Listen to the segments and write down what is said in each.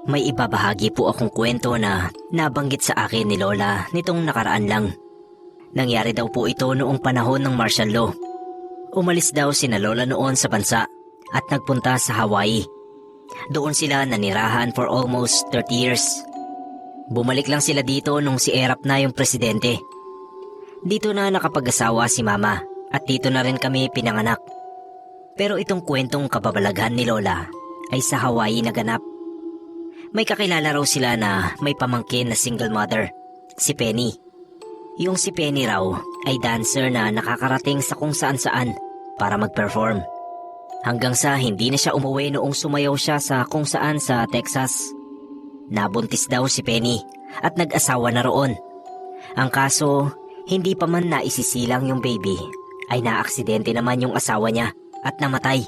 May ibabahagi po akong kwento na nabanggit sa akin ni Lola nitong nakaraan lang. Nangyari daw po ito noong panahon ng martial law. Umalis daw sina Lola noon sa bansa at nagpunta sa Hawaii. Doon sila nanirahan for almost 30 years. Bumalik lang sila dito nung si Erap na yung presidente. Dito na nakapag-asawa si Mama at dito na rin kami pinanganak. Pero itong kwentong kababalaghan ni Lola ay sa Hawaii naganap. May kakilala raw sila na may pamangkin na single mother, si Penny. Yung si Penny raw ay dancer na nakakarating sa kung saan-saan para mag-perform. Hanggang sa hindi na siya umuwi noong sumayaw siya sa kung saan sa Texas. Nabuntis daw si Penny at nag-asawa na roon. Ang kaso, hindi pa man naisisilang yung baby, ay naaksidente naman yung asawa niya at namatay.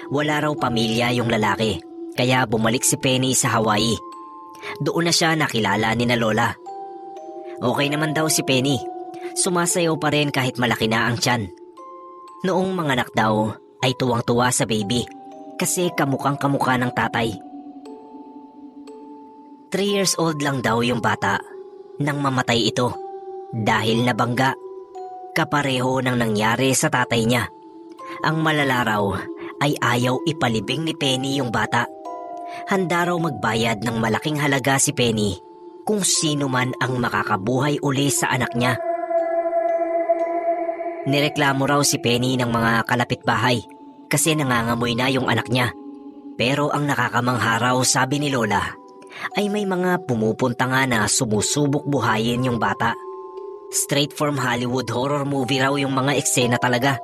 Wala raw pamilya yung lalaki. Kaya bumalik si Penny sa Hawaii. Doon na siya nakilala ni na Lola. Okay naman daw si Penny. Sumasayaw pa rin kahit malaki na ang tiyan. Noong manganak daw ay tuwang-tuwa sa baby kasi kamukhang kamukha ng tatay. 3 years old lang daw yung bata nang mamatay ito dahil nabangga. Kapareho ng nangyari sa tatay niya. Ang malala raw ay ayaw ipalibing ni Penny yung bata. Handa raw magbayad ng malaking halaga si Penny kung sino man ang makakabuhay uli sa anak niya. Nireklamo raw si Penny ng mga kalapitbahay kasi nangangamoy na yung anak niya. Pero ang nakakamangha raw, sabi ni Lola, ay may mga pumupunta nga na sumusubok buhayin yung bata. Straight from Hollywood horror movie raw yung mga eksena talaga.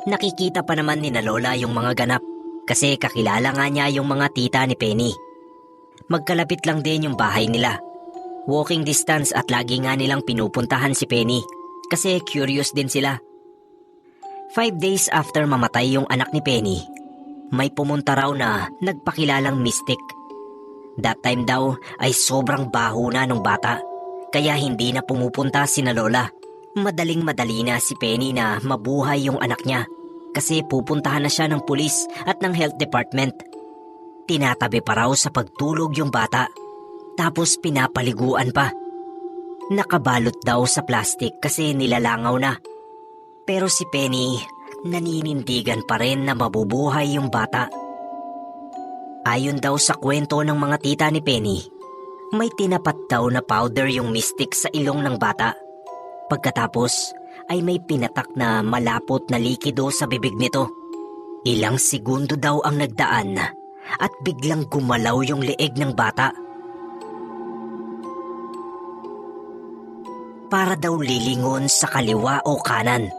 Nakikita pa naman ni na Lola yung mga ganap. Kasi kakilala nga niya yung mga tita ni Penny. Magkalapit lang din yung bahay nila. Walking distance at lagi nga nilang pinupuntahan si Penny. Kasi curious din sila. 5 days after mamatay yung anak ni Penny, may pumunta raw na nagpakilalang mystic. That time daw ay sobrang baho na nung bata. Kaya hindi na pumupunta si na Lola. Madaling-madali na si Penny na mabuhay yung anak niya. Kasi pupuntahan na siya ng pulis at ng health department. Tinatabi pa raw sa pagtulog yung bata. Tapos pinapaliguan pa. Nakabalot daw sa plastic kasi nilalangaw na. Pero si Penny naninindigan pa rin na mabubuhay yung bata. Ayon daw sa kwento ng mga tita ni Penny, may tinapat daw na powder yung mystic sa ilong ng bata. Pagkatapos ay may pinatak na malapot na likido sa bibig nito. Ilang segundo daw ang nagdaan at biglang gumalaw yung leeg ng bata. Para daw lilingon sa kaliwa o kanan.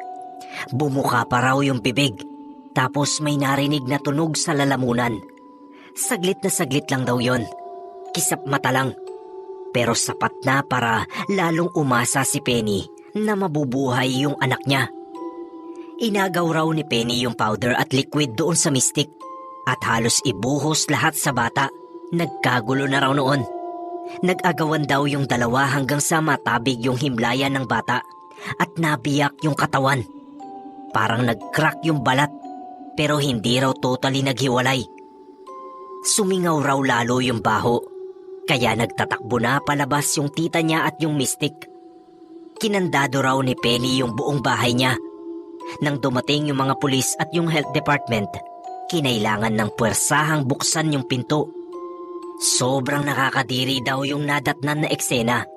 Bumuka pa raw yung bibig, tapos may narinig na tunog sa lalamunan. Saglit na saglit lang daw yon. Kisap mata lang. Pero sapat na para lalong umasa si Penny na mabubuhay yung anak niya. Inagaw raw ni Penny yung powder at liquid doon sa mystic at halos ibuhos lahat sa bata. Nagkagulo na raw noon. Nag-agawan daw yung dalawa hanggang sa matabig yung himlayan ng bata at nabiyak yung katawan. Parang nag-crack yung balat pero hindi raw totally naghiwalay. Sumingaw raw lalo yung baho kaya nagtatakbo na palabas yung tita niya at yung mystic. Kinandado raw ni Penny yung buong bahay niya. Nang dumating yung mga pulis at yung health department, kinailangan ng puwersahang buksan yung pinto. Sobrang nakakadiri daw yung nadatnan na eksena.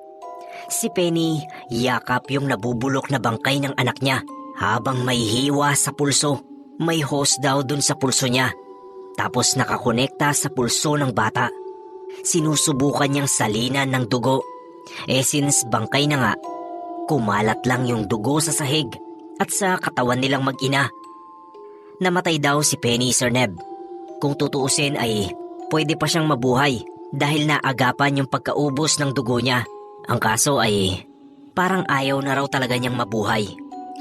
Si Penny yakap yung nabubulok na bangkay ng anak niya habang may hiwa sa pulso. May hose daw dun sa pulso niya. Tapos nakakonekta sa pulso ng bata. Sinusubukan niyang salinan ng dugo. Since bangkay na nga, kumalat lang yung dugo sa sahig at sa katawan nilang mag-ina. Namatay daw si Penny, Sir Neb. Kung tutuusin ay pwede pa siyang mabuhay dahil naagapan yung pagkaubos ng dugo niya. Ang kaso ay parang ayaw na raw talaga niyang mabuhay.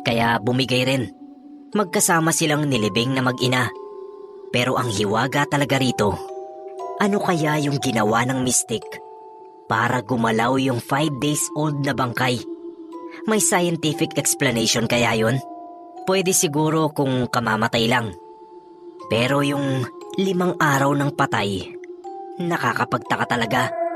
Kaya bumigay rin. Magkasama silang nilibing na mag-ina. Pero ang hiwaga talaga rito, ano kaya yung ginawa ng mystic para gumalaw yung 5 days old na bangkay? May scientific explanation kaya yun? Pwede siguro kung kamamatay lang. Pero yung 5 araw ng patay, Nakakapagtaka talaga.